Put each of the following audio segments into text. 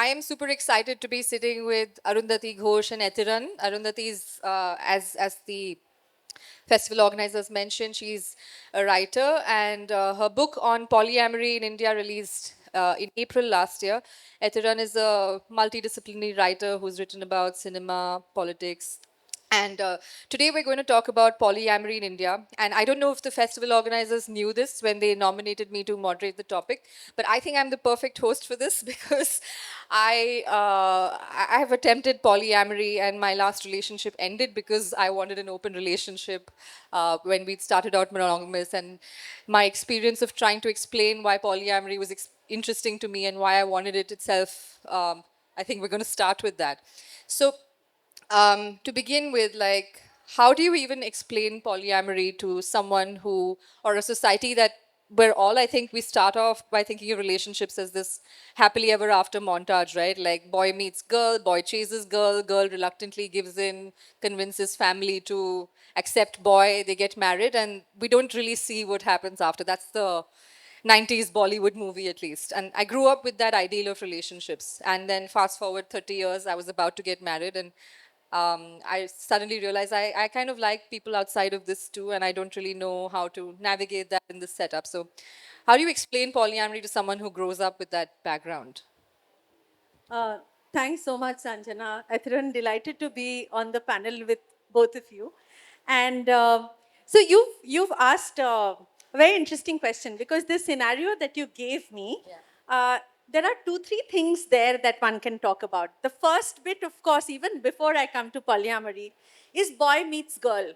I am super excited to be sitting with Arundhati Ghosh and Ethiran. Arundhati is, as the festival organizers mentioned, she's a writer, and her book on polyamory in India released in April last year. Ethiran is a multidisciplinary writer who's written about cinema, politics, and today we're going to talk about polyamory in India. And I don't know if the festival organizers knew this when they nominated me to moderate the topic, but I think I'm the perfect host for this because I have attempted polyamory, and my last relationship ended because I wanted an open relationship when we started out monogamous. And my experience of trying to explain why polyamory was interesting to me and why I wanted it itself, I think we're going to start with that. So to begin with, like, how do you even explain polyamory to someone who, or a society that, where all, I think we start off by thinking of relationships as this happily ever after montage, right? Like boy meets girl, boy chases girl, girl reluctantly gives in, convinces family to accept boy, they get married, and we don't really see what happens after. That's the 90s Bollywood movie, at least. And I grew up with that ideal of relationships. And then fast forward 30 years, I was about to get married, and I suddenly realized I kind of like people outside of this too, and I don't really know how to navigate that in this setup. So, how do you explain polyamory to someone who grows up with that background? Uh, Thanks so much, Sanjana. Ethiran, delighted to be on the panel with both of you. And so you've asked a very interesting question because this scenario that you gave me, there are two, three things there that one can talk about. The first bit, of course, even before I come to polyamory, is boy meets girl.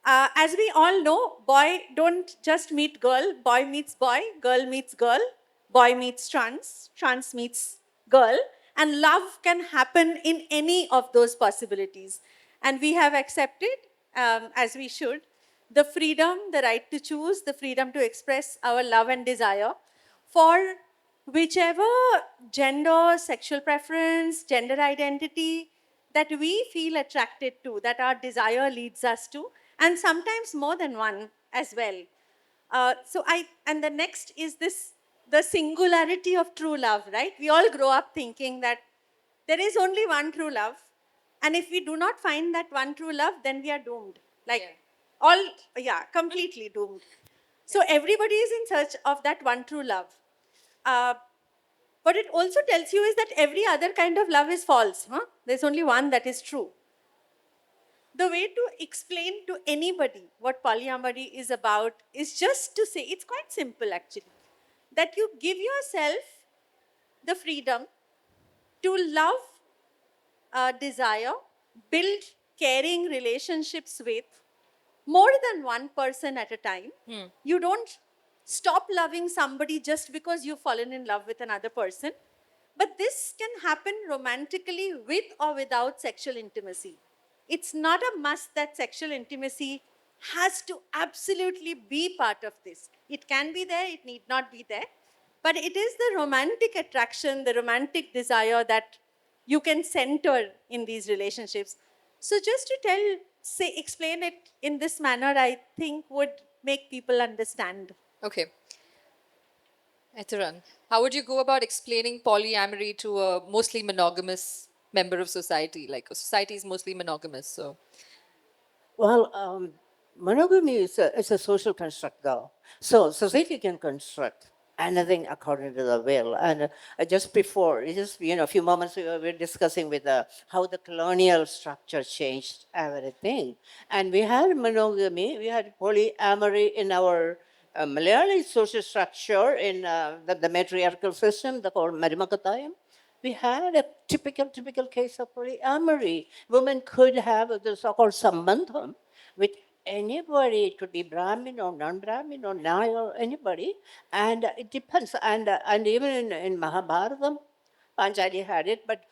As we all know, boy don't just meet boy meets boy, girl meets girl, boy meets trans meets girl, and love can happen in any of those possibilities. And we have accepted, as we should, the freedom, the right to choose, the freedom to express our love and desire for whichever gender, sexual preference, gender identity that we feel attracted to, that our desire leads us to, and sometimes more than one as well. And the next is this, the singularity of true love, right? We all grow up thinking that there is only one true love. And if we do not find that one true love, then we are doomed. Like, completely doomed. So everybody is in search of that one true love. Uh, what it also tells you is that every other kind of love is false. There's only one that is true. The way to explain to anybody what polyamory is about is just to say, it's quite simple actually, that you give yourself the freedom to love, desire, build caring relationships with more than one person at a time. You don't stop loving somebody just because you've fallen in love with another person. But this can happen romantically with or without sexual intimacy. It's not a must that sexual intimacy has to absolutely be part of this. It can be there, it need not be there. But it is the romantic attraction, the romantic desire that you can center in these relationships. So just to explain it in this manner, I think would make people understand. Okay. Ethiran, how would you go about explaining polyamory to a mostly monogamous member of society? Like, society is mostly monogamous, so. Well, monogamy is a social construct, though. So society can construct anything according to the will. And just before, a few moments ago, we were discussing with how the colonial structure changed everything. And we had monogamy, we had polyamory in our Malayali social structure in the matriarchal system, the called Marimakatayam. We had a typical case of polyamory. Women could have the so-called sambandham with anybody. It could be Brahmin or non-Brahmin or Nai or anybody, and it depends. And even in Mahabharatam, Panchali had it, but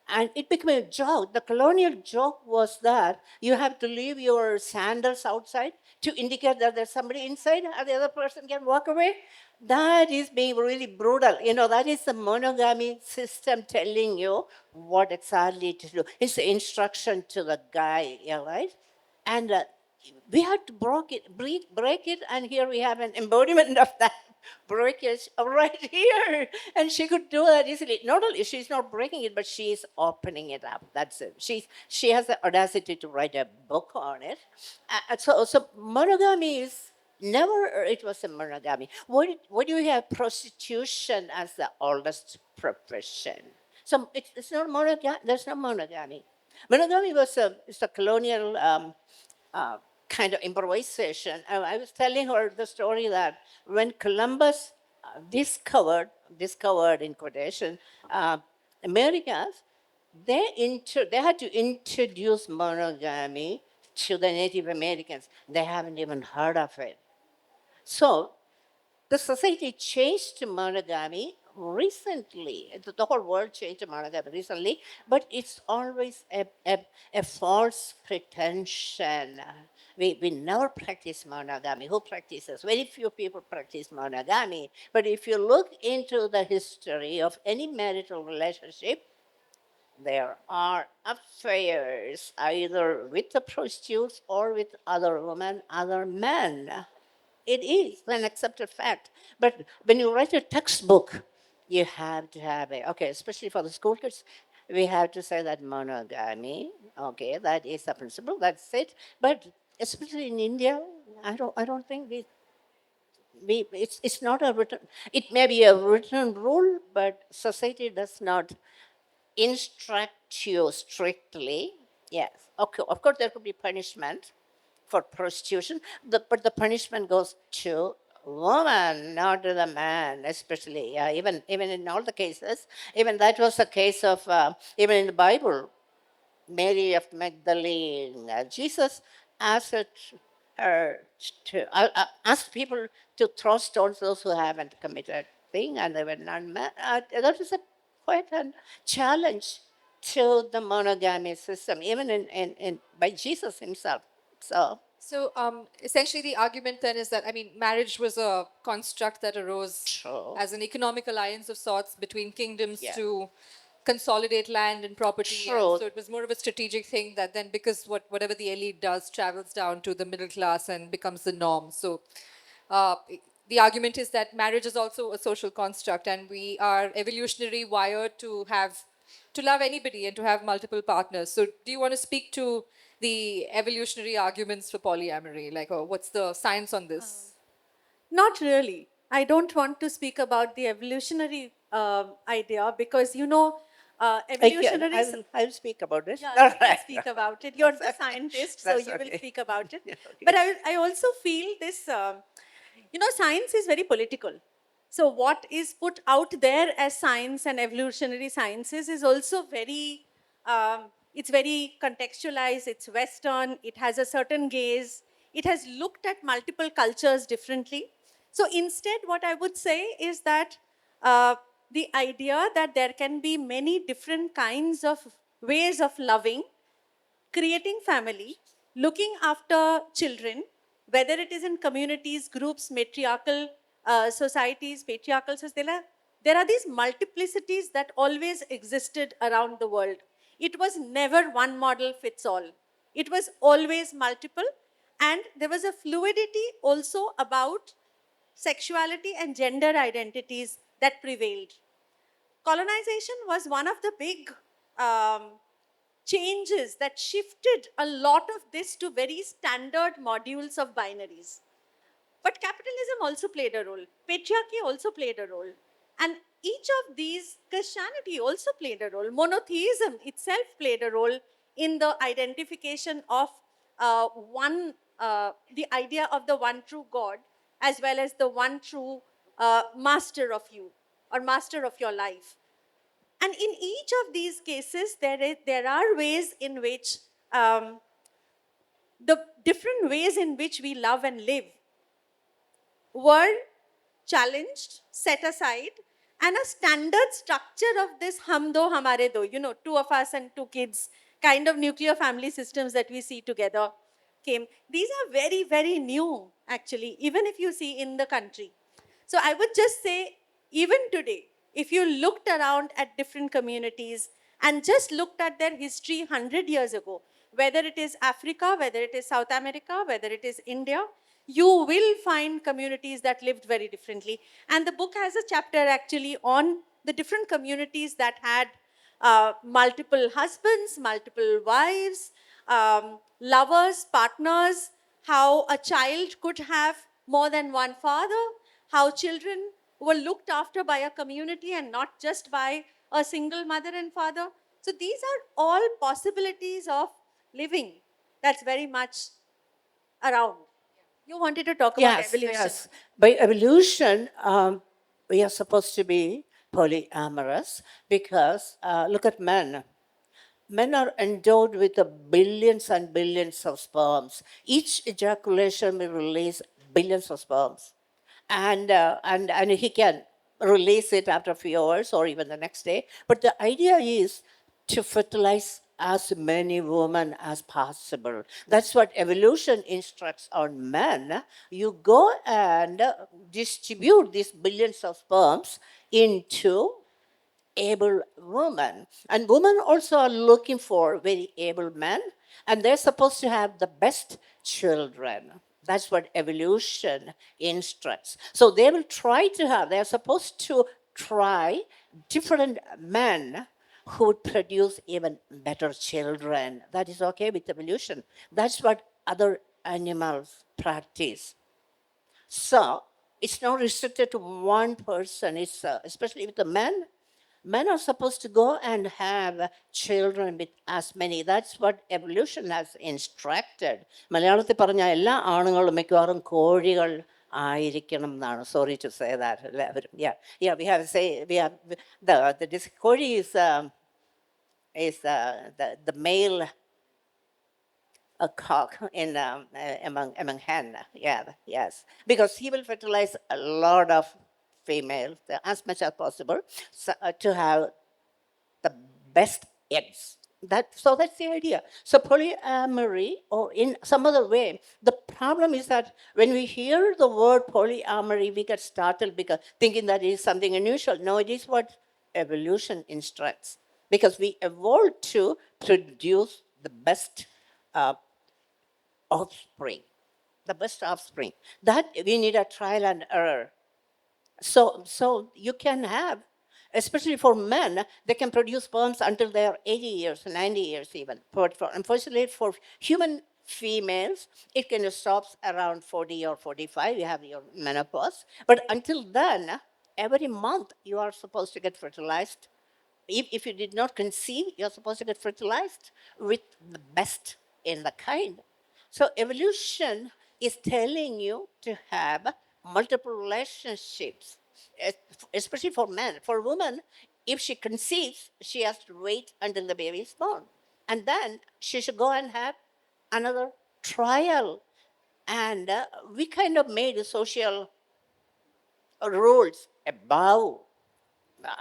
and it became a joke. The colonial joke was that you have to leave your sandals outside to indicate that there's somebody inside and the other person can walk away. That is being really brutal. That is the monogamy system telling you what exactly to do. It's the instruction to the guy, right? And we had to break it, and here we have an embodiment of that breakage right here. And she could do that easily. Not only she's not breaking it, but she's opening it up. That's it. She has the audacity to write a book on it. So monogamy is never. It was a monogamy. What do you have? Prostitution as the oldest profession. So it's not monogamy. There's no monogamy. Monogamy was it's a colonial uh, kind of improvisation. I was telling her the story that when Columbus discovered in quotation, Americas, they had to introduce monogamy to the Native Americans. They haven't even heard of it. So the society changed to monogamy recently. The whole world changed to monogamy recently, but it's always a false pretension. We never practice monogamy. Who practices? Very few people practice monogamy. But if you look into the history of any marital relationship, there are affairs either with the prostitutes or with other women, other men. It is an accepted fact. But when you write a textbook, you have to have it. Okay, especially for the school kids, we have to say that monogamy, okay, that is the principle, that's it. But especially in India, I don't think it's not a written, it may be a written rule, but society does not instruct you strictly. Yes, okay, of course there could be punishment for prostitution, but the punishment goes to woman, not to the man, especially. Yeah, even in all the cases, even that was the case of even in the Bible, Mary of Magdalene. Jesus asked her to ask people to throw stones those who haven't committed thing, and they were not. That is a quite a challenge to the monogamy system, even in by Jesus himself. So So essentially, the argument then is that, I mean, marriage was a construct that arose true. as an economic alliance of sorts between kingdoms Yeah. to consolidate land and property. And True. so it was more of a strategic thing that then, because whatever the elite does travels down to the middle class and becomes the norm. So uh, the argument is that marriage is also a social construct, and we are evolutionary wired to love anybody and to have multiple partners. So do you want to speak to the evolutionary arguments for polyamory? Like, what's the science on this? Not really. I don't want to speak about the evolutionary idea because, evolutionary. I'll speak about it. Yeah, All you can right. speak about it. You're the scientist, so That's you will okay. speak about it. Yeah, okay. But I also feel this, science is very political. So what is put out there as science and evolutionary sciences is also it's very contextualized, it's Western, it has a certain gaze, it has looked at multiple cultures differently. So instead, what I would say is that the idea that there can be many different kinds of ways of loving, creating family, looking after children, whether it is in communities, groups, matriarchal societies, patriarchal societies, there are these multiplicities that always existed around the world. It was never one model fits all. It was always multiple, and there was a fluidity also about sexuality and gender identities that prevailed. Colonization was one of the big changes that shifted a lot of this to very standard modules of binaries. But capitalism also played a role. Patriarchy also played a role. And each of these, Christianity also played a role. Monotheism itself played a role in the identification of the idea of the one true God, as well as the one true master of you or master of your life. And in each of these cases, there are ways in which the different ways in which we love and live were challenged, set aside, and a standard structure of this hum do hamare do, two of us and two kids, kind of nuclear family systems that we see together came. These are very, very new, actually, even if you see in the country. So I would just say, even today, if you looked around at different communities and just looked at their history 100 years ago, whether it is Africa, whether it is South America, whether it is India, you will find communities that lived very differently. And the book has a chapter actually on the different communities that had multiple husbands, multiple wives, lovers, partners, how a child could have more than one father, how children were looked after by a community and not just by a single mother and father. So these are all possibilities of living that's very much around. You wanted to talk about Yes, evolution. yes. By evolution, we are supposed to be polyamorous because look at men. Men are endowed with the billions and billions of sperms. Each ejaculation will release billions of sperms, and he can release it after a few hours or even the next day. But the idea is to fertilize as many women as possible. That's what evolution instructs on men. You go and distribute these billions of sperms into able women. And women also are looking for very able men, and they're supposed to have the best children. That's what evolution instructs. So they will try to have, they're supposed to try different men who would produce even better children. That is okay with evolution. That's what other animals practice. So it's not restricted to one person. It's especially with the men. Men are supposed to go and have children with as many. That's what evolution has instructed. മലയാളത്തിൽ പറഞ്ഞ എല്ലാ ആണുങ്ങളും മിക്കവാറും കോഴികൾ ആയിരിക്കണം എന്നാണ്. Sorry to say that. എല്ലാവരും. Yeah, we have to say we have the കോഴി is the male a cock in among hen. Yeah, yes, because he will fertilize a lot of females as much as possible, so, to have the best eggs. That's the idea. So polyamory, or in some other way, the problem is that when we hear the word polyamory, we get startled because thinking that it is something unusual. No, it is what evolution instructs, because we evolved to produce the best offspring, the best offspring. That we need a trial and error. So you can have, especially for men, they can produce sperms until they are 80 years, 90 years even. But unfortunately, for human females, it can stop around 40 or 45. You have your menopause. But until then, every month you are supposed to get fertilized. If you did not conceive, you're supposed to get fertilized with the best in the kind. So evolution is telling you to have multiple relationships, especially for men. For women, if she conceives, she has to wait until the baby is born. And then she should go and have another trial. And we kind of made social rules above,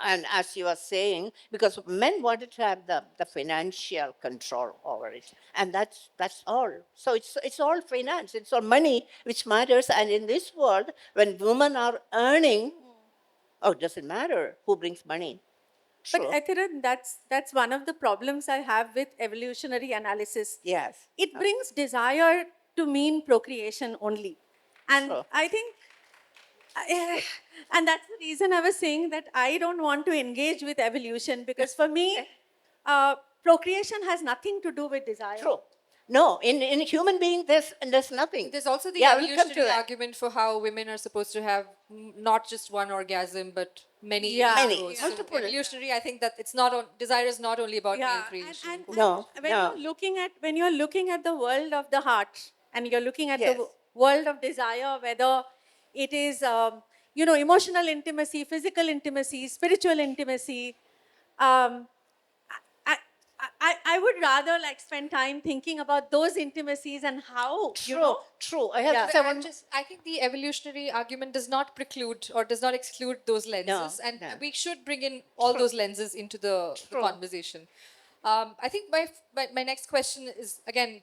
and as you were saying, because men wanted to have the financial control over it, and that's all. So it's all finance, it's all money which matters. And in this world, when women are earning, oh, it doesn't matter who brings money. But True. Ethiran, that's one of the problems I have with evolutionary analysis. Yes. It brings desire to mean procreation only. And True. I think, and that's the reason I was saying that I don't want to engage with evolution, because for me, procreation has nothing to do with desire. True. No, in human being, there's nothing. There's also the Yeah, we'll come to evolutionary that. argument for how women are supposed to have not just one orgasm but many. Yeah. Many. egos. Yeah. So evolutionary, I think that it's not on, desire is not only about male creation. And No, when no. you're looking at the world of the heart, and you're looking at Yes. the world of desire, whether it is emotional intimacy, physical intimacy, spiritual intimacy, um, I, I would rather like spend time thinking about those intimacies and how True. I have Yeah. to say But I think the evolutionary argument does not preclude or does not exclude those lenses, and no. we should bring in all those lenses into the conversation. I think my next question is again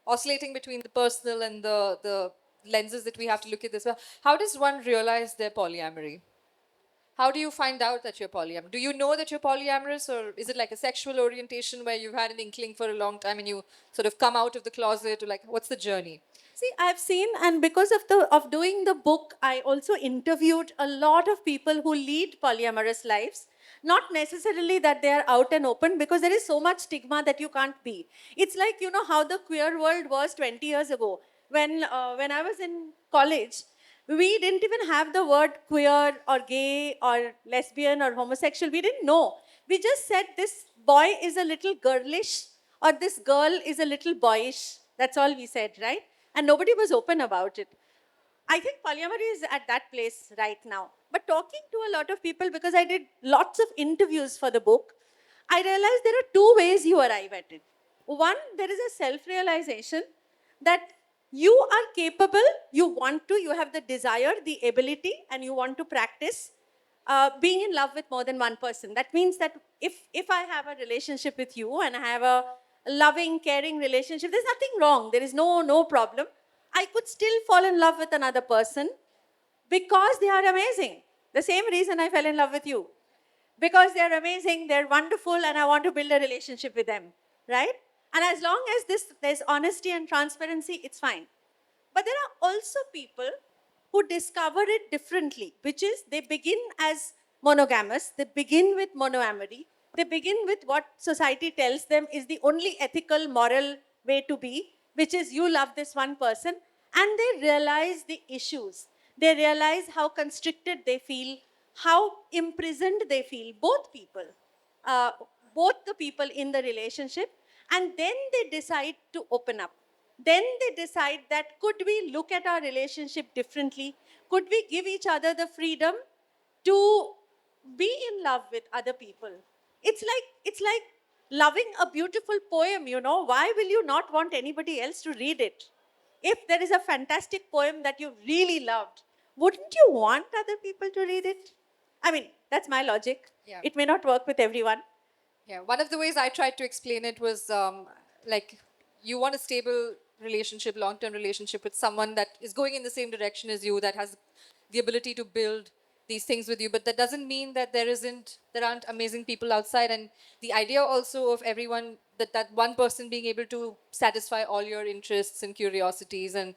oscillating between the personal and the lenses that we have to look at this. Well, how does one realize their polyamory? How do you find out that you're polyamorous? Do you know that you're polyamorous, or is it like a sexual orientation where you've had an inkling for a long time and you sort of come out of the closet, or like what's the journey? See, I've seen, and because of doing the book, I also interviewed a lot of people who lead polyamorous lives. Not necessarily that they are out and open, because there is so much stigma that you can't be. It's like, you know how the queer world was 20 years ago. When I was in college, we didn't even have the word queer or gay or lesbian or homosexual. We didn't know. We just said this boy is a little girlish or this girl is a little boyish. That's all we said, right? And nobody was open about it. I think polyamory is at that place right now. But talking to a lot of people, because I did lots of interviews for the book, I realized there are two ways you arrive at it. One, there is a self-realization that you are capable, you have the desire, the ability, and you want to practice being in love with more than one person. That means that if I have a relationship with you and I have a loving, caring relationship, there's nothing wrong. There is no problem. I could still fall in love with another person because they are amazing. The same reason I fell in love with you. Because they're amazing, they're wonderful, and I want to build a relationship with them, right? And as long as there's honesty and transparency, it's fine. But there are also people who discover it differently, which is they begin as monogamous, they begin with monoamory, they begin with what society tells them is the only ethical, moral way to be, which is you love this one person, and they realize the issues. They realize how constricted they feel, how imprisoned they feel, uh, both the people in the relationship, and then they decide to open up. Then they decide that could we look at our relationship differently? Could we give each other the freedom to be in love with other people? It's like loving a beautiful poem, you know. Why will you not want anybody else to read it? If there is a fantastic poem that you really loved, wouldn't you want other people to read it? I mean, that's my logic. Yeah. It may not work with everyone. Yeah, one of the ways I tried to explain it was like you want a stable relationship, long-term relationship with someone that is going in the same direction as you, that has the ability to build these things with you. But that doesn't mean that there aren't amazing people outside. And the idea also of everyone, that one person being able to satisfy all your interests and curiosities, and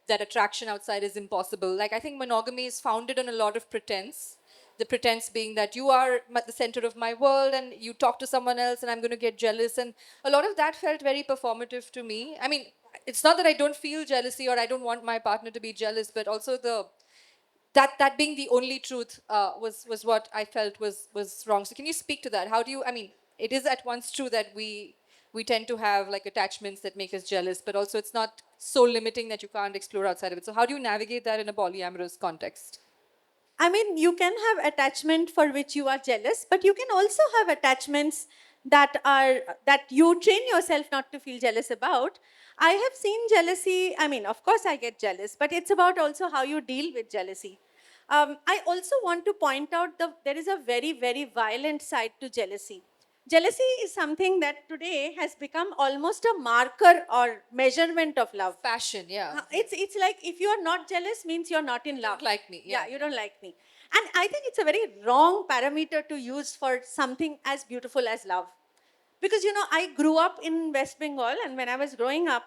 that attraction outside is impossible. Like, I think monogamy is founded on a lot of pretense. The pretense being that you are at the center of my world and you talk to someone else and I'm going to get jealous. And a lot of that felt very performative to me. I mean, it's not that I don't feel jealousy or I don't want my partner to be jealous, but also that being the only truth was what I felt was wrong. So can you speak to that? How do you? I mean, it is at once true that we tend to have like attachments that make us jealous, but also it's not so limiting that you can't explore outside of it. So how do you navigate that in a polyamorous context? I mean, you can have attachment for which you are jealous, but you can also have attachments that you train yourself not to feel jealous about. I have seen jealousy. I mean, of course, I get jealous, but it's about also how you deal with jealousy. I also want to point out there is a very, very violent side to jealousy. Jealousy is something that today has become almost a marker or measurement of love. Passion, yeah. It's like if you are not jealous means you're not in love. Don't like me, yeah. You don't like me. And I think it's a very wrong parameter to use for something as beautiful as love. Because, you know, I grew up in West Bengal, and when I was growing up,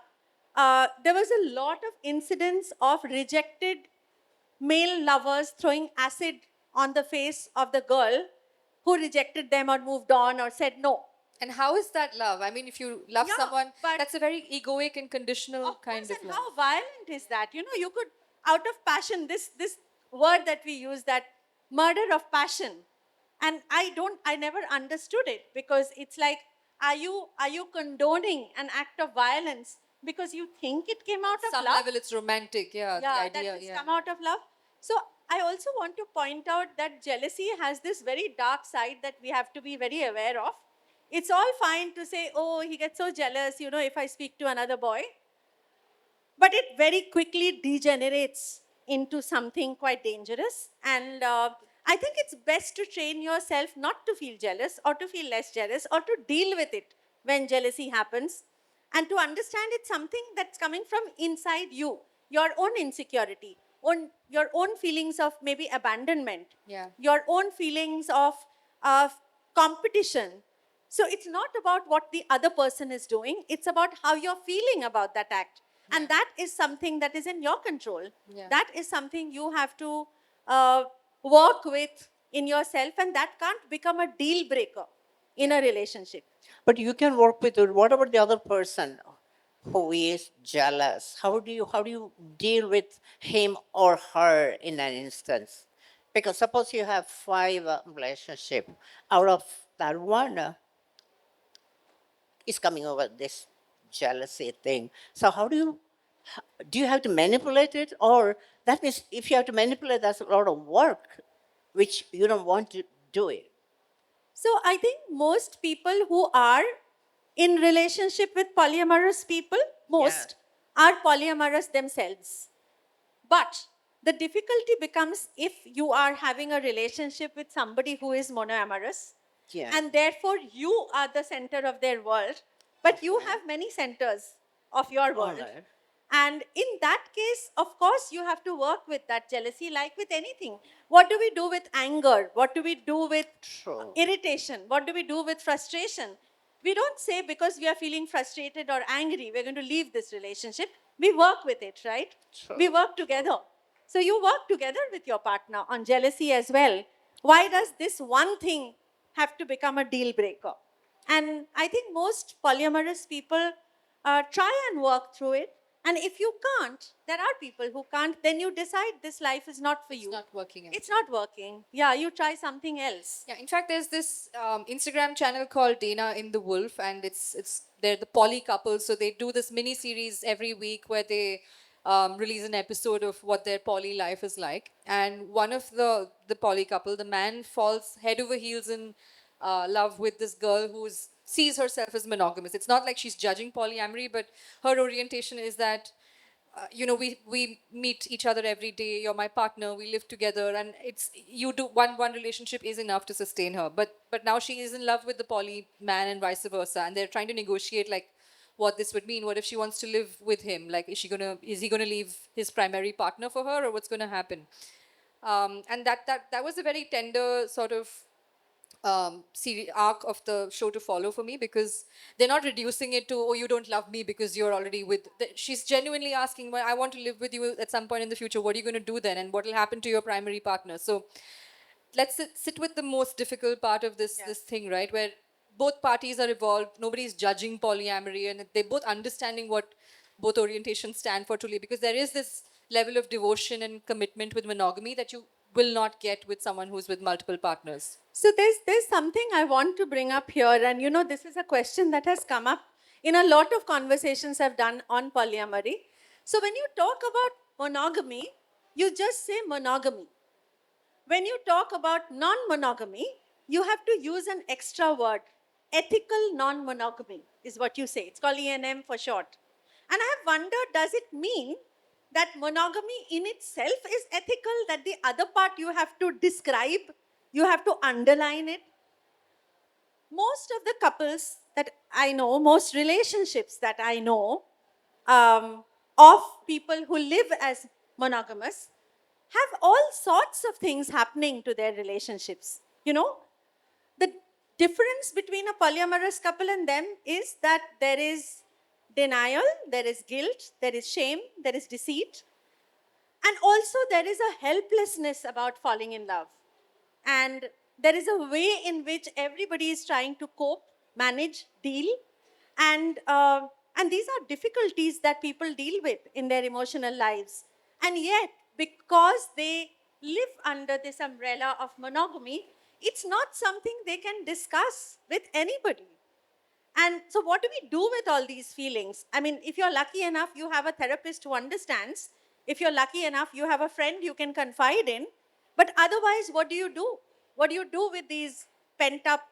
there was a lot of incidents of rejected male lovers throwing acid on the face of the girl who rejected them or moved on or said no. And how is that love? I mean, if you love Yeah, someone, but- that's a very egoic and conditional Of kind course, of and love. how violent is that? You know, you could, out of passion, this word that we use, that murder of passion. And I never understood it, because it's like, are you condoning an act of violence because you think it came out of Some love? level it's romantic, yeah. Yeah, the idea, that it's yeah. come out of love. So I also want to point out that jealousy has this very dark side that we have to be very aware of. It's all fine to say, oh, he gets so jealous, you know, if I speak to another boy. But it very quickly degenerates into something quite dangerous. And I think it's best to train yourself not to feel jealous or to feel less jealous or to deal with it when jealousy happens, and to understand it's something that's coming from inside you, your own insecurity. your own feelings of maybe abandonment, Yeah. your own feelings of competition. So it's not about what the other person is doing, it's about how you're feeling about that act. And that is something that is in your control. Yeah. That is something you have to work with in yourself, and that can't become a deal breaker in a relationship. But you can work with it. What about the other person who is jealous? How do you deal with him or her in an instance? Because suppose you have five relationship, out of that one is coming over this jealousy thing. So how do you have to manipulate it, or that means if you have to manipulate, that's a lot of work, which you don't want to do it. So I think most people who are in relationship with polyamorous people, most are polyamorous themselves. But the difficulty becomes if you are having a relationship with somebody who is monoamorous, Yeah. and therefore you are the center of their world, but you have many centers of your world. Alright. And in that case, of course, you have to work with that jealousy like with anything. What do we do with anger? What do we do with True. irritation? What do we do with frustration? We don't say because we are feeling frustrated or angry, we're going to leave this relationship. We work with it, right? True. We work together. So you work together with your partner on jealousy as well. Why does this one thing have to become a deal breaker? And I think most polyamorous people try and work through it. And if you can't, there are people who can't, then you decide this life is not for you. It's not working out. It's not working. Yeah, you try something else. Yeah, in fact, there's this Instagram channel called Dana in the Wolf, and they're the poly couple. So they do this mini series every week where they release an episode of what their poly life is like. And one of the poly couple, the man falls head over heels in love with this girl who sees herself as monogamous. It's not like she's judging polyamory, but her orientation is that we meet each other every day. You're my partner. We live together, and it's you do one relationship is enough to sustain her. But now she is in love with the poly man and vice versa, and they're trying to negotiate like what this would mean. What if she wants to live with him? Like, is he gonna leave his primary partner for her, or what's gonna happen? And that was a very tender sort of arc of the show to follow for me, because they're not reducing it to, oh, you don't love me because you're already with she's genuinely asking, well, I want to live with you at some point in the future. What are you going to do then, and what will happen to your primary partner? So let's sit with the most difficult part of this thing, right, where both parties are evolved, nobody's judging polyamory, and they're both understanding what both orientations stand for truly, because there is this level of devotion and commitment with monogamy that you will not get with someone who's with multiple partners. So there's something I want to bring up here, and this is a question that has come up in a lot of conversations I've done on polyamory. So when you talk about monogamy, you just say monogamy. When you talk about non-monogamy, you have to use an extra word. Ethical non-monogamy is what you say. It's called ENM for short. And I have wondered, does it mean that monogamy in itself is ethical, that the other part you have to describe, you have to underline it? Most of the couples that I know, most relationships that I know of people who live as monogamous have all sorts of things happening to their relationships. The difference between a polyamorous couple and them is that there is denial, there is guilt, there is shame, there is deceit, and also there is a helplessness about falling in love. And there is a way in which everybody is trying to cope, manage, deal, and these are difficulties that people deal with in their emotional lives. And yet, because they live under this umbrella of monogamy, it's not something they can discuss with anybody. And so what do we do with all these feelings? I mean, if you're lucky enough, you have a therapist who understands. If you're lucky enough, you have a friend you can confide in. But otherwise, what do you do? What do you do with these pent up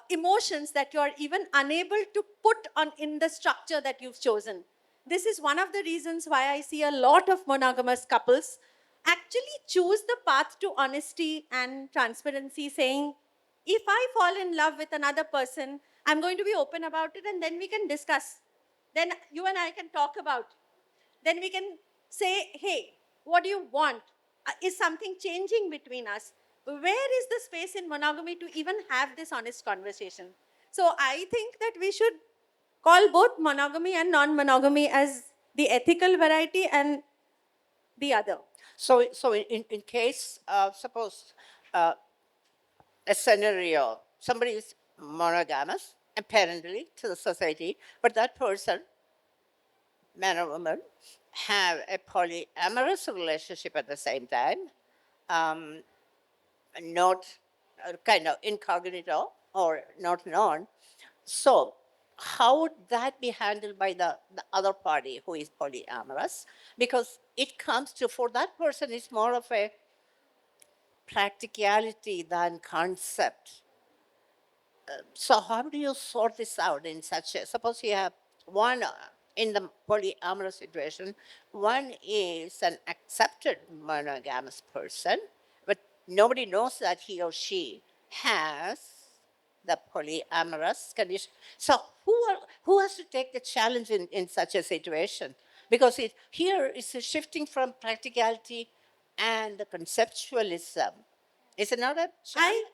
emotions that you're even unable to put on in the structure that you've chosen? This is one of the reasons why I see a lot of monogamous couples actually choose the path to honesty and transparency, saying, if I fall in love with another person, I'm going to be open about it, and then we can discuss. Then you and I can talk about it. Then we can say, hey, what do you want? Is something changing between us? Where is the space in monogamy to even have this honest conversation? So I think that we should call both monogamy and non-monogamy as the ethical variety and the other. So in case, suppose a scenario, somebody is monogamous, apparently, to the society, but that person, man or woman, have a polyamorous relationship at the same time, um, not kind of incognito or not known. So, how would that be handled by the other party who is polyamorous? Because it comes to, for that person, it's more of a practicality than concept. So how do you sort this out in such a, suppose you have one in the polyamorous situation, one is an accepted monogamous person, but nobody knows that he or she has the polyamorous condition. So who has to take the challenge in such a situation? Because here is a shifting from practicality and the conceptualism. Is it not a challenge?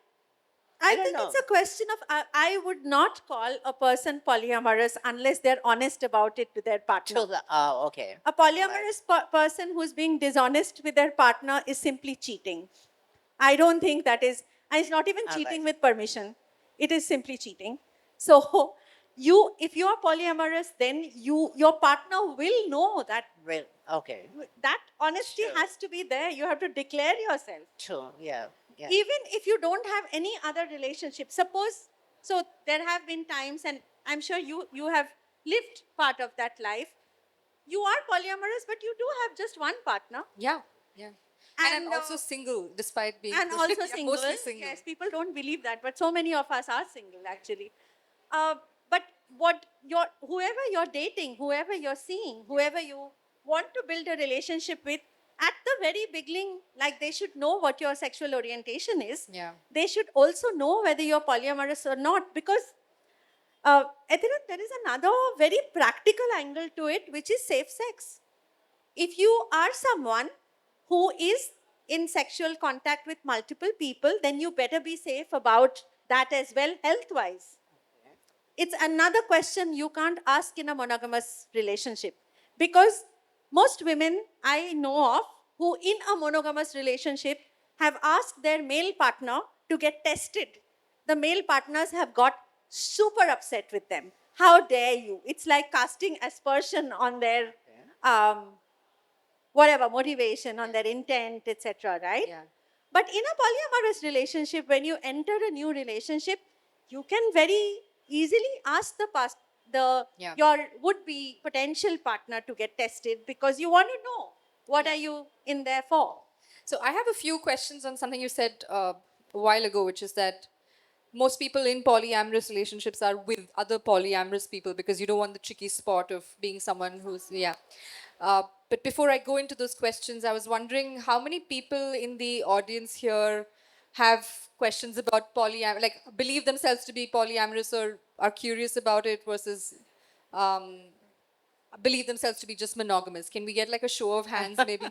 I don't think know. it's a question of, I would not call a person polyamorous unless they're honest about it to their partner. Okay. A polyamorous person who's being dishonest with their partner is simply cheating. I don't think that is, and it's not even cheating with permission. It is simply cheating. So if you are polyamorous, then your partner will know that. Well, okay. That honesty Sure. has to be there. You have to declare yourself. True. Yeah. Yeah. Even if you don't have any other relationship. Suppose, so there have been times, and I'm sure you have lived part of that life. You are polyamorous, but you do have just one partner. Yeah, yeah. And I'm And, also single, despite being And also yeah, single. mostly single. Yes, people don't believe that, but so many of us are single actually. But whoever you're dating, whoever you're seeing, whoever you want to build a relationship with, at the very beginning, like they should know what your sexual orientation is. Yeah. They should also know whether you're polyamorous or not, because Ethiran, there is another very practical angle to it, which is safe sex. If you are someone who is in sexual contact with multiple people, then you better be safe about that as well, health wise. It's another question you can't ask in a monogamous relationship, because most women I know of who in a monogamous relationship have asked their male partner to get tested. The male partners have got super upset with them. How dare you? It's like casting aspersion on their whatever motivation, on their intent, etc. Right? Yeah. But in a polyamorous relationship, when you enter a new relationship, you can very easily ask Yeah. your would-be potential partner to get tested, because you want to know what are you in there for. So I have a few questions on something you said a while ago, which is that most people in polyamorous relationships are with other polyamorous people because you don't want the tricky spot of being someone who's yeah. But before I go into those questions, I was wondering how many people in the audience here have questions about polyamorous, like believe themselves to be polyamorous or are curious about it versus um, believe themselves to be just monogamous. Can we get like a show of hands, maybe?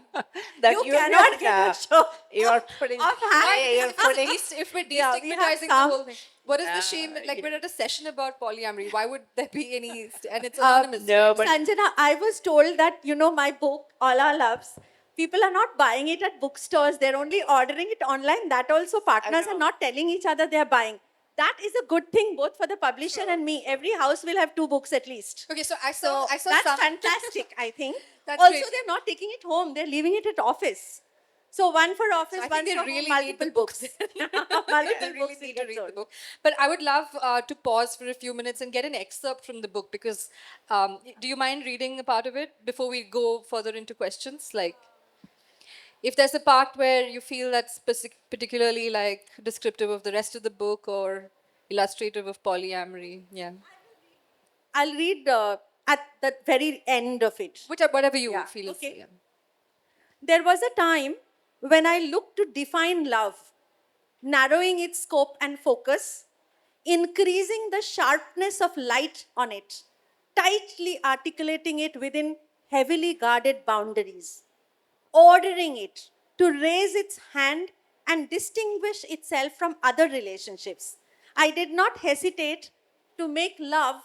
That You cannot get a show You are putting. of hands. Hey, you're putting. If we're Yeah, we have destigmatizing the some. whole thing, what is the shame? Like you we're at a session about polyamory. Why would there be any? And it's Uh, anonymous. No, but Sanjana, I was told that, my book, All Our Loves, people are not buying it at bookstores. They're only ordering it online. That also partners are know. not telling each other they're buying. That is a good thing both for the publisher and me. Every house will have 2 books at least. Okay, so I So saw that's some. fantastic, I think. That's Also, great. they're not taking it home. They're leaving it at office. So one for office, I one think they for really home, need the multiple books. books. I Multiple really books need will to get read sold. the book. But I would love to pause for a few minutes and get an excerpt from the book because do you mind reading a part of it before we go further into questions? Like, if there's a part where you feel that's particularly like descriptive of the rest of the book or illustrative of polyamory, yeah. I'll read at the very end of it. Whatever you Yeah, feel is. okay. Yeah. There was a time when I looked to define love, narrowing its scope and focus, increasing the sharpness of light on it, tightly articulating it within heavily guarded boundaries, ordering it to raise its hand and distinguish itself from other relationships. I did not hesitate to make love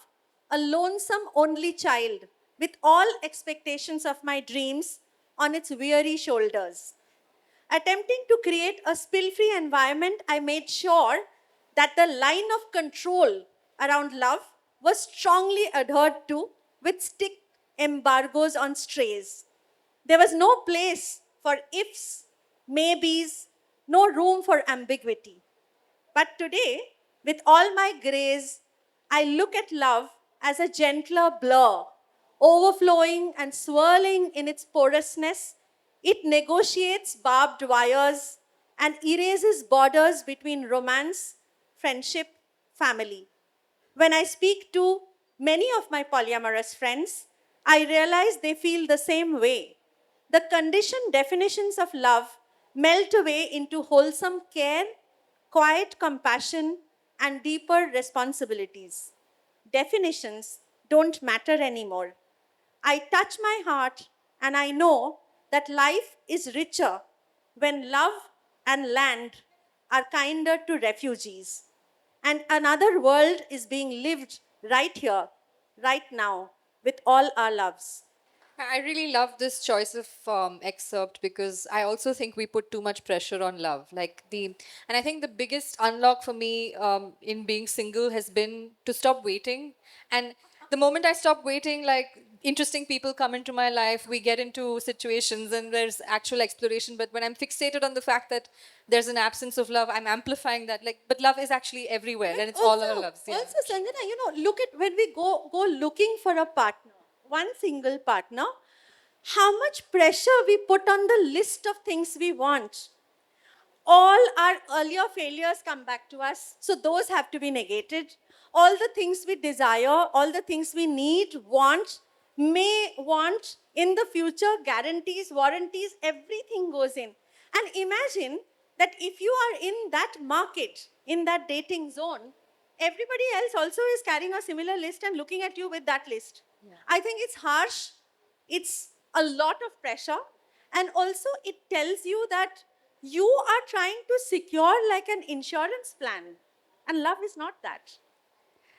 a lonesome only child with all expectations of my dreams on its weary shoulders. Attempting to create a spill free environment, I made sure that the line of control around love was strongly adhered to with strict embargoes on strays. There was no place for ifs, maybes, no room for ambiguity. But today, with all my grace, I look at love as a gentler blur, overflowing and swirling in its porousness. It negotiates barbed wires and erases borders between romance, friendship, family. When I speak to many of my polyamorous friends, I realize they feel the same way. The conditioned definitions of love melt away into wholesome care, quiet compassion, and deeper responsibilities. Definitions don't matter anymore. I touch my heart and I know that life is richer when love and land are kinder to refugees. And another world is being lived right here, right now, with all our loves. I really love this choice of excerpt because I also think we put too much pressure on love. And I think the biggest unlock for me in being single has been to stop waiting. And the moment I stop waiting, like interesting people come into my life, we get into situations and there's actual exploration. But when I'm fixated on the fact that there's an absence of love, I'm amplifying that. But love is actually everywhere and it's all our loves. Yeah. Also, Sanjana, look at when we go looking for a partner, one single partner, how much pressure we put on the list of things we want. All our earlier failures come back to us, so those have to be negated. All the things we desire, all the things we need, want, may want in the future, guarantees, warranties, everything goes in. And imagine that if you are in that market, in that dating zone, everybody else also is carrying a similar list and looking at you with that list. Yeah. I think it's harsh, it's a lot of pressure, and also it tells you that you are trying to secure like an insurance plan, and love is not that.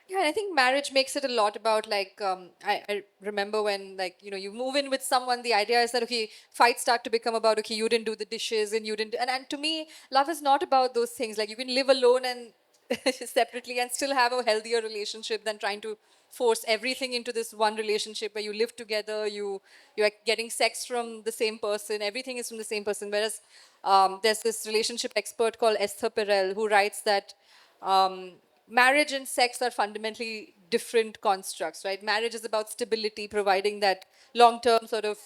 Yeah, and I think marriage makes it a lot about I remember when you move in with someone, the idea is that okay, fights start to become about okay, you didn't do the dishes and you didn't and to me, love is not about those things. Like you can live alone and separately and still have a healthier relationship than trying to force everything into this one relationship where you live together, you're getting sex from the same person, everything is from the same person. Whereas there's this relationship expert called Esther Perel who writes that marriage and sex are fundamentally different constructs, right? Marriage is about stability, providing that long-term sort of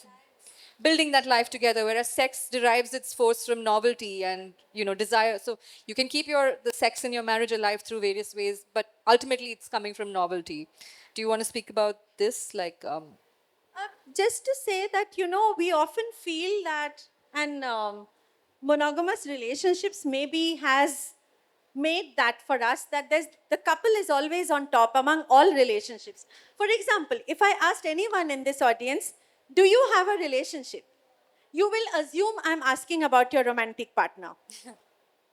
building that life together, whereas sex derives its force from novelty and desire. So you can keep the sex in your marriage alive through various ways, but ultimately it's coming from novelty. Do you want to speak about this? Just to say that, we often feel that and monogamous relationships maybe has made that for us, that the couple is always on top among all relationships. For example, if I asked anyone in this audience, do you have a relationship? You will assume I'm asking about your romantic partner.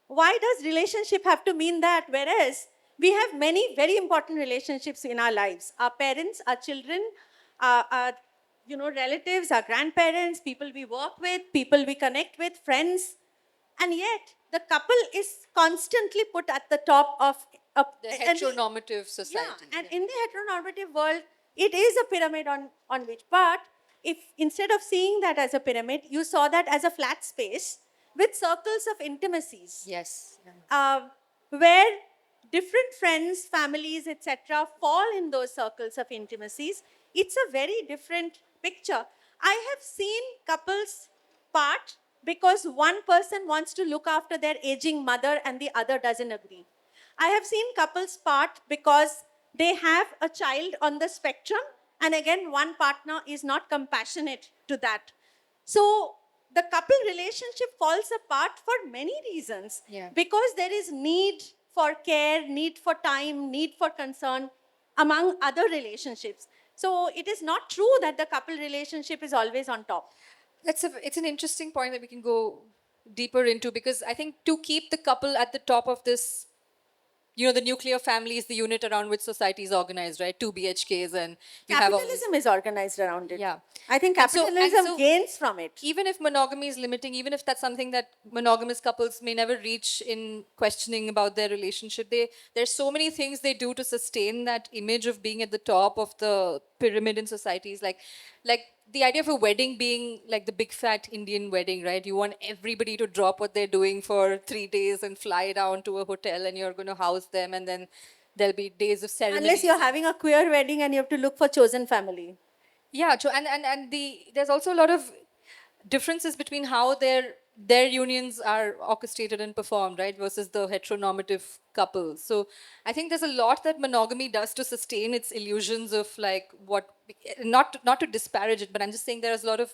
Why does relationship have to mean that? Whereas we have many very important relationships in our lives. Our parents, our children, our relatives, our grandparents, people we work with, people we connect with, friends. And yet, the couple is constantly put at the top of the heteronormative society. Yeah, and in the heteronormative world, it is a pyramid on which. But if instead of seeing that as a pyramid, you saw that as a flat space with circles of intimacies. Yes. Where different friends, families, etc., fall in those circles of intimacies, it's a very different picture. I have seen couples part because one person wants to look after their aging mother and the other doesn't agree. I have seen couples part because they have a child on the spectrum, and again, one partner is not compassionate to that. So the couple relationship falls apart for many reasons. Yeah. Because there is need for care, need for time, need for concern among other relationships. So it is not true that the couple relationship is always on top. It's an interesting point that we can go deeper into, because I think to keep the couple at the top of this, the nuclear family is the unit around which society is organized, right? 2 BHKs, and you have all this. Capitalism is organized around it. Yeah. I think And so- capitalism gains from it. Even if monogamy is limiting, even if that's something that monogamous couples may never reach in questioning about their relationship, there's so many things they do to sustain that image of being at the top of the pyramid in societies. Like the idea of a wedding being like the big fat Indian wedding, right? You want everybody to drop what they're doing for 3 days and fly down to a hotel, and you're going to house them, and then there'll be days of ceremony. Unless you're having a queer wedding and you have to look for chosen family. Yeah, true. And there's also a lot of differences between how their unions are orchestrated and performed, right, versus the heteronormative couples. So I think there's a lot that monogamy does to sustain its illusions of like what, not to disparage it, but I'm just saying there's a lot of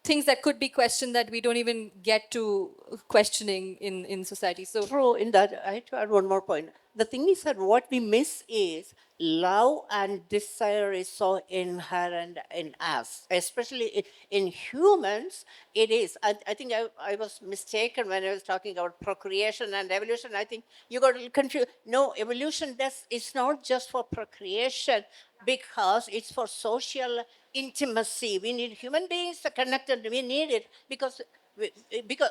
things that could be questioned that we don't even get to questioning in society. So True, in that, I have to add one more point. The thing is that what we miss is love and desire is so inherent in us, especially in humans. It is. I think I was mistaken when I was talking about procreation and evolution. I think you got a little confused. No, evolution it's not just for procreation, because it's for social intimacy. We need human beings to connected. We need it because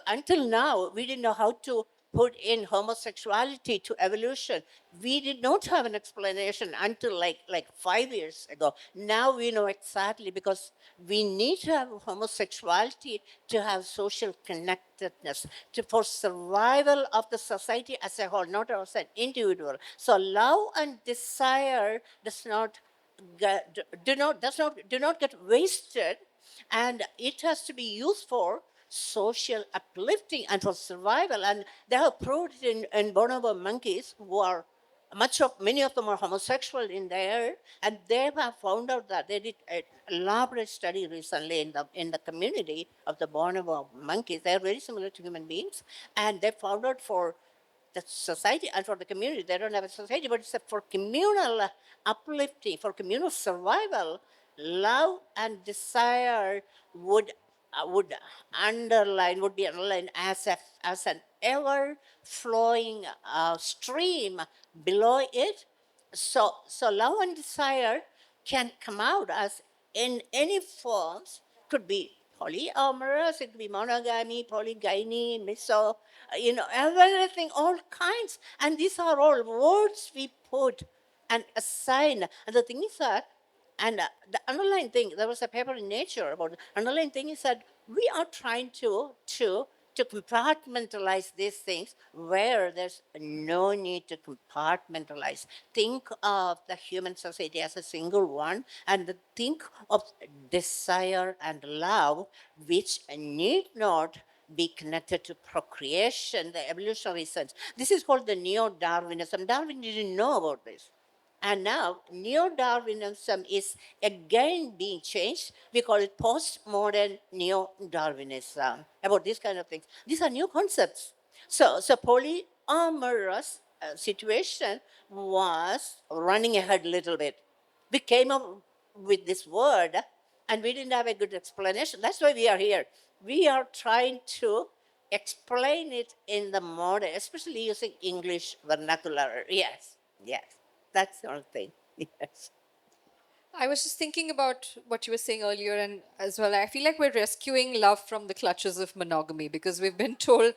until now we didn't know how to put in homosexuality to evolution. We did not have an explanation until like 5 years ago. Now we know exactly, because we need to have homosexuality to have social connectedness, for survival of the society as a whole, not as an individual. So love and desire do not get wasted, and it has to be used for social uplifting and for survival. And they have proved it in bonobo monkeys, who are many of them are homosexual in there, and they have found out that they did an elaborate study recently in the community of the bonobo monkeys. They are very similar to human beings, and they found out for the society and for the community. They don't have a society, but it's for communal uplifting, for communal survival. Love and desire would be underlined as an ever flowing stream below it. So love and desire can come out as in any forms. Could be polyamorous, it could be monogamy, polygyny, everything, all kinds. And these are all words we put and assign. And the thing is that, and the underlying thing, there was a paper in Nature about the underlying thing is that we are trying to compartmentalize these things where there's no need to compartmentalize. Think of the human society as a single one, and think of desire and love, which need not be connected to procreation, the evolutionary sense. This is called the neo-Darwinism. Darwin didn't know about this. And now neo-Darwinism is again being changed. We call it postmodern neo-Darwinism, about these kind of things. These are new concepts. So polyamorous situation was running ahead a little bit. We came up with this word and we didn't have a good explanation. That's why we are here. We are trying to explain it in the modern, especially using English vernacular. Yes. That's the only thing. Yes. I was just thinking about what you were saying earlier, and as well, I feel like we're rescuing love from the clutches of monogamy, because we've been told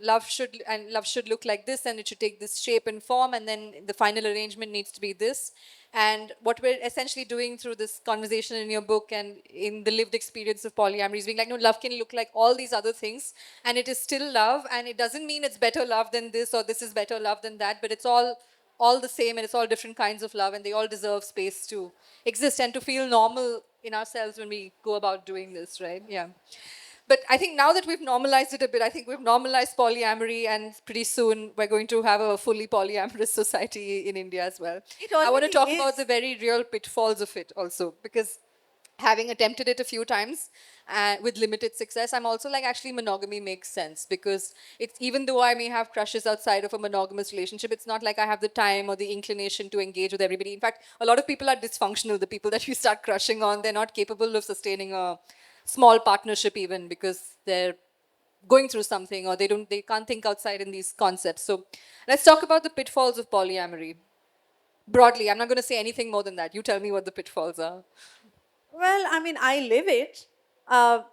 love should look like this, and it should take this shape and form, and then the final arrangement needs to be this. And what we're essentially doing through this conversation in your book and in the lived experience of polyamory is being like, no, love can look like all these other things, and it is still love, and it doesn't mean it's better love than this or this is better love than that, but it's all the same, and it's all different kinds of love, and they all deserve space to exist and to feel normal in ourselves when we go about doing this, right? Yeah. But I think now that we've normalized it a bit, I think we've normalized polyamory, and pretty soon we're going to have a fully polyamorous society in India as well. It I want to already talk is. about the very real pitfalls of it also, because having attempted it a few times with limited success, I'm also like, actually, monogamy makes sense, because it's, even though I may have crushes outside of a monogamous relationship, it's not like I have the time or the inclination to engage with everybody. In fact, a lot of people are dysfunctional. The people that you start crushing on, they're not capable of sustaining a small partnership even, because they're going through something, or they can't think outside in these concepts. So let's talk about the pitfalls of polyamory broadly. I'm not going to say anything more than that. You tell me what the pitfalls are. Well, I mean, I live it.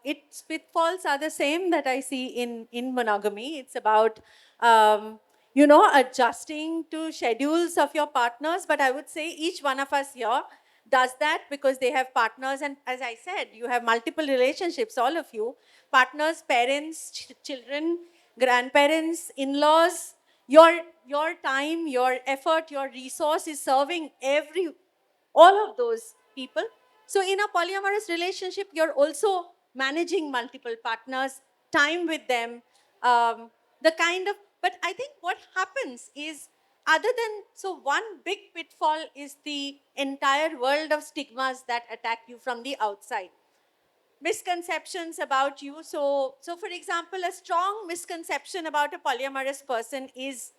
Its pitfalls are the same that I see in monogamy. It's about, adjusting to schedules of your partners. But I would say each one of us here does that because they have partners. And as I said, you have multiple relationships, all of you. Partners, parents, children, grandparents, in-laws. Your time, your effort, your resource is serving all of those people. So in a polyamorous relationship, you're also managing multiple partners, time with them, but I think what happens is, so one big pitfall is the entire world of stigmas that attack you from the outside. Misconceptions about you. So for example, a strong misconception about a polyamorous person is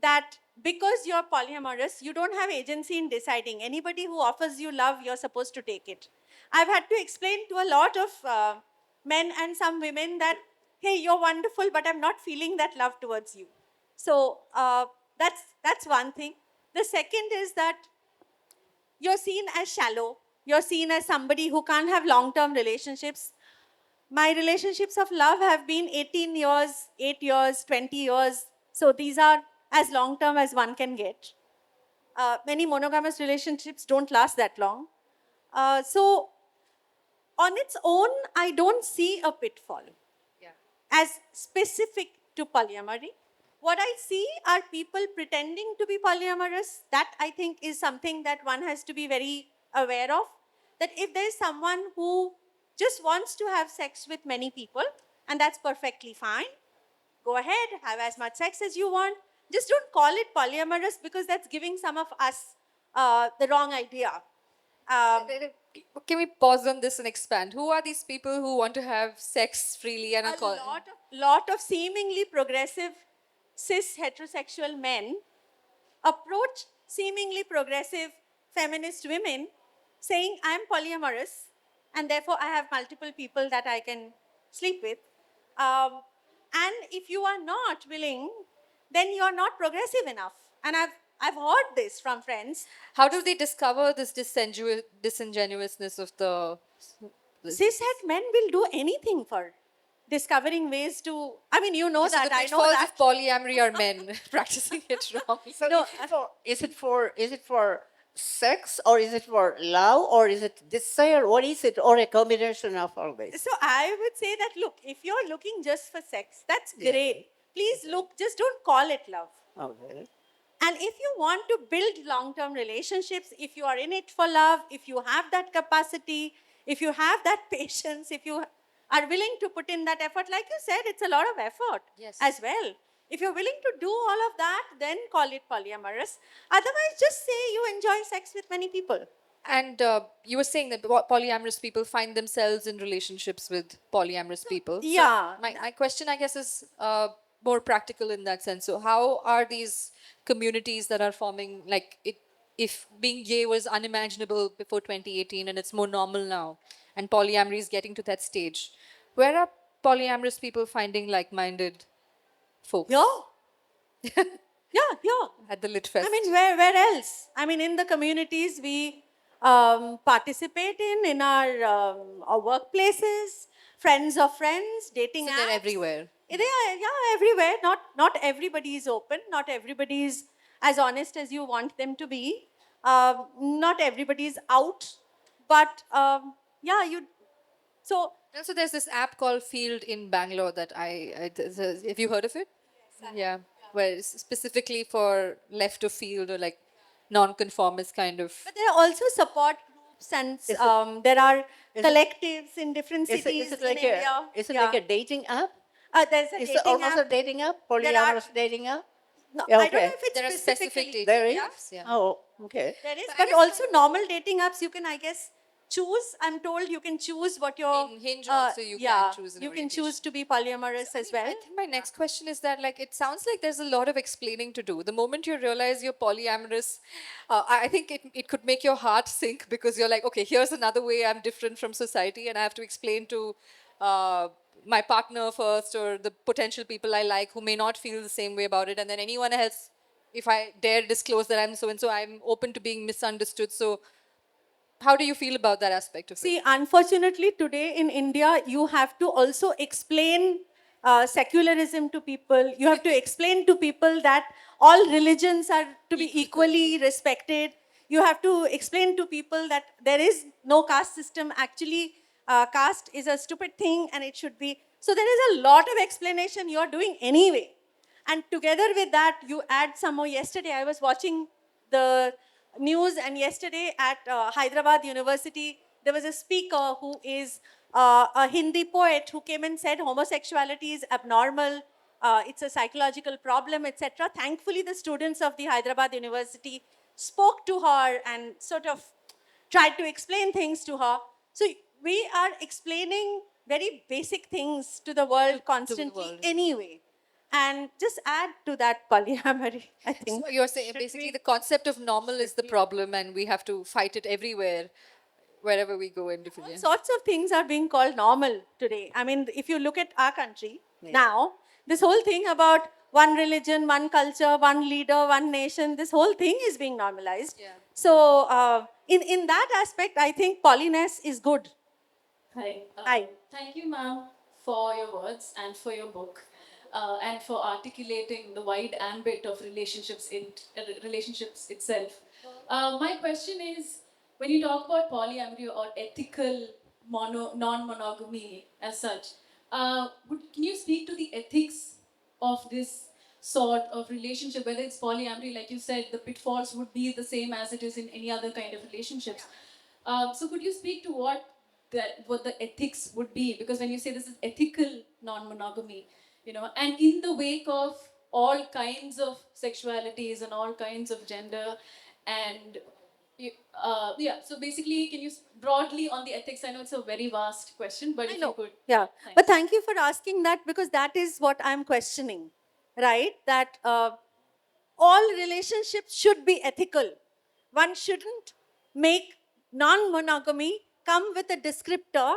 that because you're polyamorous, you don't have agency in deciding. Anybody who offers you love, you're supposed to take it. I've had to explain to a lot of men and some women that, hey, you're wonderful, but I'm not feeling that love towards you. So that's one thing. The second is that you're seen as shallow. You're seen as somebody who can't have long-term relationships. My relationships of love have been 18 years, 8 years, 20 years. So these are as long-term as one can get. Many monogamous relationships don't last that long. So on its own, I don't see a pitfall as specific to polyamory. What I see are people pretending to be polyamorous. That, I think, is something that one has to be very aware of. That if there is someone who just wants to have sex with many people, and that's perfectly fine, go ahead, have as much sex as you want. Just don't call it polyamorous, because that's giving some of us the wrong idea. Can we pause on this and expand? Who are these people who want to have sex freely and lot of seemingly progressive cis heterosexual men approach seemingly progressive feminist women saying, I am polyamorous and therefore I have multiple people that I can sleep with. And if you are not willing, then you are not progressive enough. And I've heard this from friends. How do they discover this disingenuousness of the... Cishet men will do anything for discovering ways to, I mean, you know that, I know that. Of polyamory are men practicing it wrong. So no, is it for sex, or is it for love, or is it desire? What is it, or a combination of all this? So I would say that, look, if you're looking just for sex, that's great. Please look, just don't call it love. Okay. And if you want to build long-term relationships, if you are in it for love, if you have that capacity, if you have that patience, if you are willing to put in that effort, like you said, it's a lot of effort as well. If you're willing to do all of that, then call it polyamorous. Otherwise, just say you enjoy sex with many people. And you were saying that polyamorous people find themselves in relationships with polyamorous people. Yeah. So my question, I guess, is more practical in that sense. So how are these communities that are forming, like, if being gay was unimaginable before 2018 and it's more normal now, and polyamory is getting to that stage, where are polyamorous people finding like-minded folks? Yeah. Yeah. At the Lit Fest. I mean, where else? I mean, in the communities we participate in our workplaces, friends of friends, dating apps. They're everywhere. They are, everywhere. Not everybody is open. Not everybody is as honest as you want them to be. Not everybody is out. But So there's this app called Field in Bangalore that have you heard of it? Yeah. Where it's specifically for left of field or like non-conformist kind of. But there are also support groups and there are collectives in different cities in India. Is it like a dating app? There's a dating almost app. a dating app? Polyamorous dating app? No, Yeah, I don't know if it's There are specifically. specific dating There is? apps. Yeah. Oh, okay. There is, but also normal dating apps, you can, I guess, choose. I'm told you can choose what your In Hinge also you can choose an you can orientation. choose to be polyamorous as well. I think my next question is that, like, it sounds like there's a lot of explaining to do. The moment you realize you're polyamorous, I think it could make your heart sink, because you're like, okay, here's another way I'm different from society, and I have to explain to my partner first, or the potential people I like who may not feel the same way about it, and then anyone else. If I dare disclose that I'm so and so, I'm open to being misunderstood. So, how do you feel about that aspect of it? See, unfortunately, today in India, you have to also explain secularism to people. You have to explain to people that all religions are to be equally respected. You have to explain to people that there is no caste system. Actually, caste is a stupid thing and it should be. So there is a lot of explanation you're doing anyway. And together with that, you add some more. Yesterday, I was watching the news, and yesterday at Hyderabad University, there was a speaker who is a Hindi poet who came and said homosexuality is abnormal, it's a psychological problem, etc. Thankfully, the students of the Hyderabad University spoke to her and sort of tried to explain things to her. So we are explaining very basic things to the world constantly world. anyway. And just add to that polyamory, I think. So you're saying basically the concept of normal is the problem, and we have to fight it everywhere, wherever we go in different. All sorts of things are being called normal today. I mean, if you look at our country now, this whole thing about one religion, one culture, one leader, one nation, this whole thing is being normalized. Yeah. So, in that aspect, I think polyness is good. Hi. Hi. Thank you, ma'am, for your words and for your book, and for articulating the wide ambit of relationships itself. My question is, when you talk about polyamory or ethical non-monogamy as such, can you speak to the ethics of this sort of relationship, whether it's polyamory, like you said, the pitfalls would be the same as it is in any other kind of relationships. So could you speak to what the ethics would be? Because when you say this is ethical non-monogamy, and in the wake of all kinds of sexualities and all kinds of gender, and so basically, can you broadly on the ethics? I know it's a very vast question, but if you could. Yeah. Thanks. But thank you for asking that, because that is what I'm questioning, right? That all relationships should be ethical. One shouldn't make non-monogamy come with a descriptor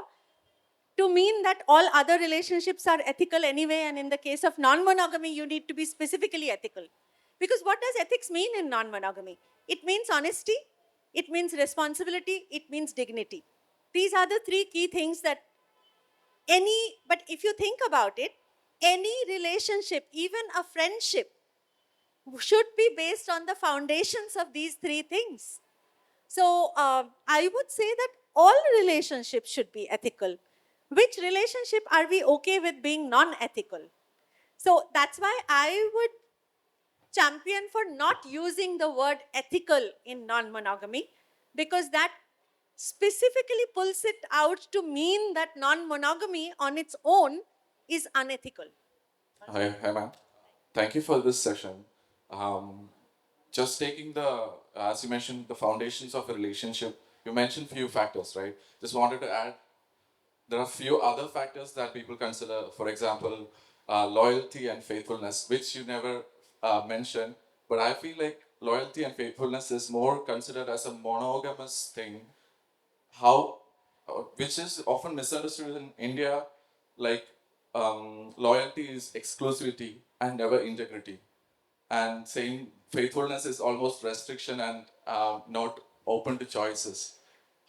to mean that all other relationships are ethical anyway, and in the case of non-monogamy, you need to be specifically ethical. Because what does ethics mean in non-monogamy? It means honesty, it means responsibility, it means dignity. These are the three key things that but if you think about it, any relationship, even a friendship, should be based on the foundations of these three things. So I would say that all relationships should be ethical. Which relationship are we okay with being non-ethical? So that's why I would champion for not using the word ethical in non-monogamy, because that specifically pulls it out to mean that non-monogamy on its own is unethical. Hi, ma'am. Thank you for this session. Just taking as you mentioned, the foundations of a relationship, you mentioned few factors, right? Just wanted to add, there are few other factors that people consider, for example, loyalty and faithfulness, which you never mentioned, but I feel like loyalty and faithfulness is more considered as a monogamous thing, which is often misunderstood in India, like loyalty is exclusivity and never integrity, and saying faithfulness is almost restriction and not open to choices.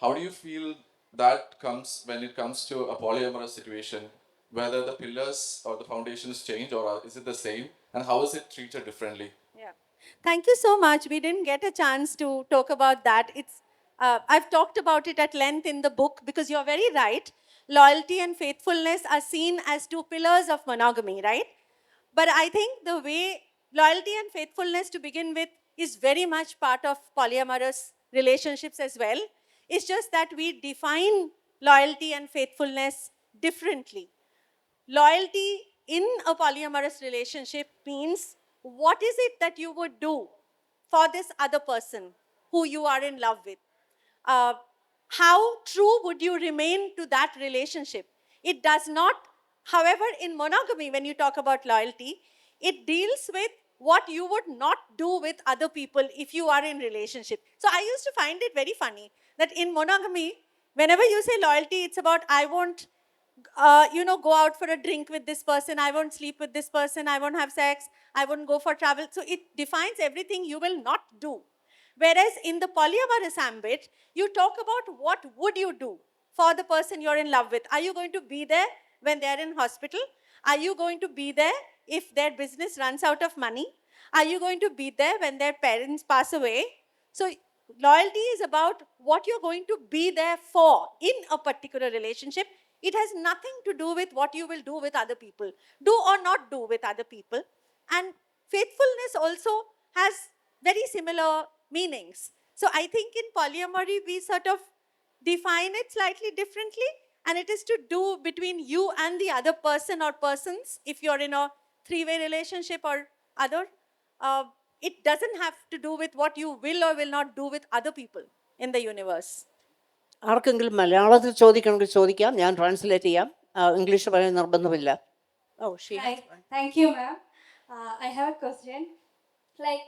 How do you feel that comes when it comes to a polyamorous situation? Whether the pillars or the foundations change, or is it the same, and how is it treated differently? Yeah. Thank you so much. We didn't get a chance to talk about that. I've talked about it at length in the book, because you're very right. Loyalty and faithfulness are seen as two pillars of monogamy, right? But I think the way loyalty and faithfulness to begin with is very much part of polyamorous relationships as well. It's just that we define loyalty and faithfulness differently. Loyalty in a polyamorous relationship means, what is it that you would do for this other person who you are in love with? how true would you remain to that relationship? It does not, however, in monogamy, when you talk about loyalty, it deals with what you would not do with other people if you are in relationship. So I used to find it very funny that in monogamy, whenever you say loyalty, it's about I won't go out for a drink with this person, I won't sleep with this person, I won't have sex, I won't go for travel. So it defines everything you will not do. Whereas in the polyamorous ambit, you talk about what would you do for the person you're in love with. Are you going to be there when they're in hospital? Are you going to be there if their business runs out of money? Are you going to be there when their parents pass away? So loyalty is about what you're going to be there for in a particular relationship. It has nothing to do with what you will do with other people, do or not do with other people. And faithfulness also has very similar meanings. So I think in polyamory, we sort of define it slightly differently, and it is to do between you and the other person or persons. If you're in a three-way relationship or other, uh, it doesn't have to do with what you will or will not do with other people in the universe. ആർക്കെങ്കിലും മലയാളത്തിൽ ചോദിക്കണമെങ്കിൽ ചോദിക്കാം, ഞാൻ translate ചെയ്യാം. English പറയാൻ നിർബന്ധമില്ല. Oh, she has one. Thank you, ma'am. I have a question. Like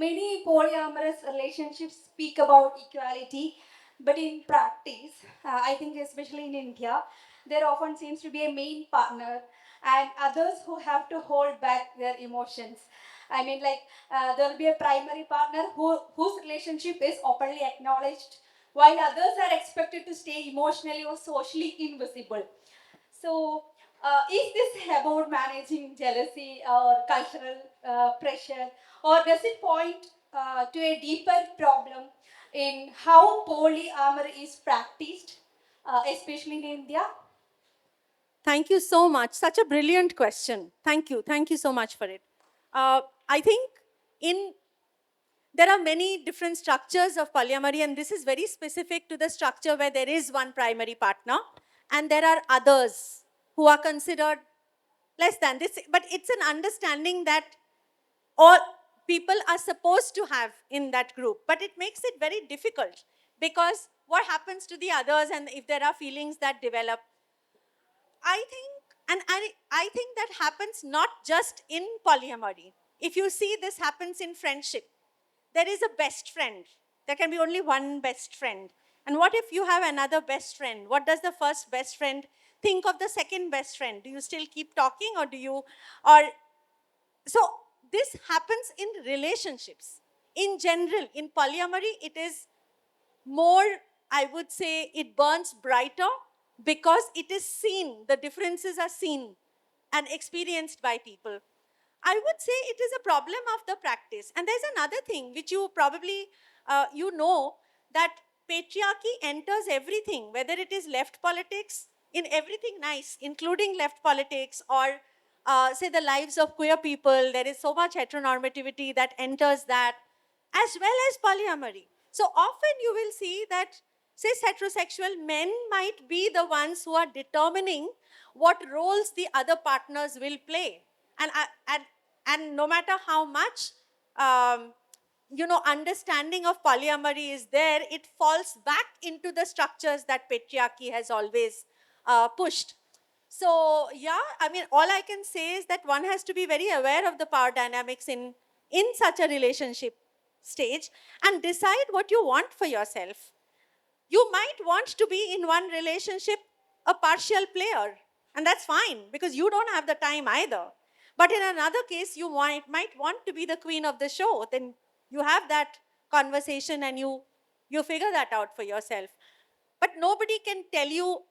many polyamorous relationships speak about equality, but in practice, I think especially in India, there often seems to be a main partner and others who have to hold back their emotions. I mean, like there will be a primary partner whose relationship is openly acknowledged, while others are expected to stay emotionally or socially invisible. So, is this about managing jealousy or cultural pressure, or does it point to a deeper problem in how polyamory is practiced, especially in India? Thank you so much. Such a brilliant question. Thank you. Thank you so much for it. I think there are many different structures of polyamory, and this is very specific to the structure where there is one primary partner, and there are others who are considered less than this. But it's an understanding that all people are supposed to have in that group. But it makes it very difficult, because what happens to the others, and if there are feelings that develop, I think that happens not just in polyamory. If you see, this happens in friendship. There is a best friend. There can be only one best friend. And what if you have another best friend? What does the first best friend think of the second best friend? Do you still keep talking, or do you, or, so this happens in relationships. In general, in polyamory, it is more, I would say, it burns brighter because it is seen, the differences are seen and experienced by people. I would say it is a problem of the practice. And there's another thing which you probably, that patriarchy enters everything, whether it is left politics, in everything nice, including left politics, or say the lives of queer people. There is so much heteronormativity that enters that, as well as polyamory. So often you will see that cis heterosexual men might be the ones who are determining what roles the other partners will play. And no matter how much understanding of polyamory is there, it falls back into the structures that patriarchy has always pushed. So yeah, I mean, all I can say is that one has to be very aware of the power dynamics in such a relationship stage, and decide what you want for yourself. You might want to be in one relationship a partial player, and that's fine, because you don't have the time either. But in another case, you might want to be the queen of the show. Then you have that conversation and you figure that out for yourself. But nobody can tell you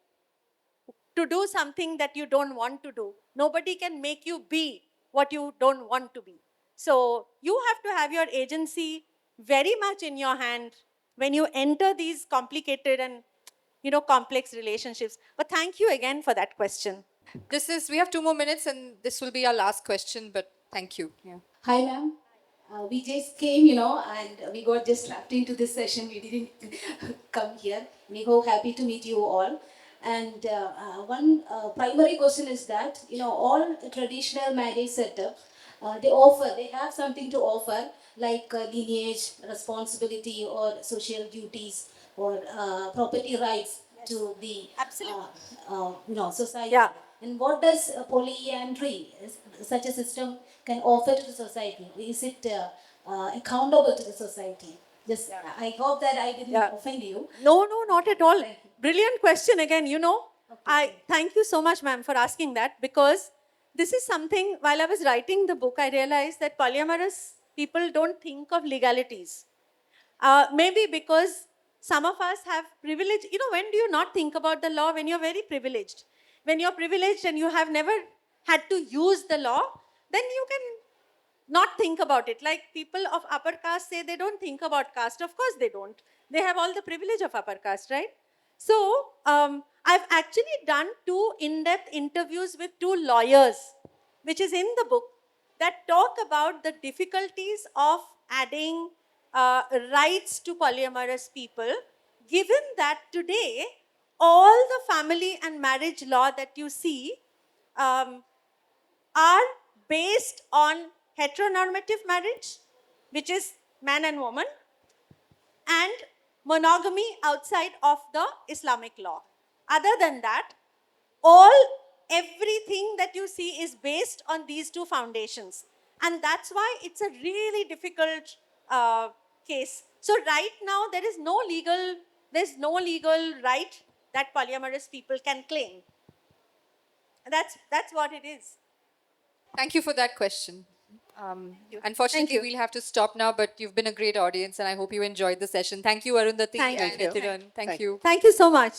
to do something that you don't want to do. Nobody can make you be what you don't want to be. So you have to have your agency very much in your hand when you enter these complicated and complex relationships. But thank you again for that question. We have 2 more minutes, and this will be our last question, but thank you. Yeah. Hi, ma'am. We just came, and we got just trapped into this session. We didn't come here. We're so happy to meet you all. And one primary question is that, all traditional marriage setup, they have something to offer, like lineage, responsibility, or social duties, or property rights to the society. Yeah. And what does polyandry, such a system, can offer to the society? Is it accountable to the society? Just, I hope that I didn't Yeah. offend you. No, not at all. Brilliant question again. I thank you so much, ma'am, for asking that, because this is something, while I was writing the book, I realized that polyamorous people don't think of legalities. Maybe because some of us have privilege. When do you not think about the law? When you're very privileged. When you're privileged and you have never had to use the law, then you can not think about it. Like people of upper caste say they don't think about caste. Of course they don't. They have all the privilege of upper caste, right? So I've actually done 2 in-depth interviews with 2 lawyers, which is in the book, that talk about the difficulties of adding rights to polyamorous people, given that today all the family and marriage law that you see um, are based on heteronormative marriage, which is man and woman, and monogamy outside of the Islamic law. Other than that, everything that you see is based on these 2 foundations. And that's why it's a really difficult case. So right now, there's no legal right that polyamorous people can claim. That's what it is. Thank you for that question. Unfortunately, you. we'll have to stop now, but you've been a great audience, and I hope you enjoyed the session. Thank you, Arundhati Thank and you. Ethiran. Thank Thank you. Thank you so much.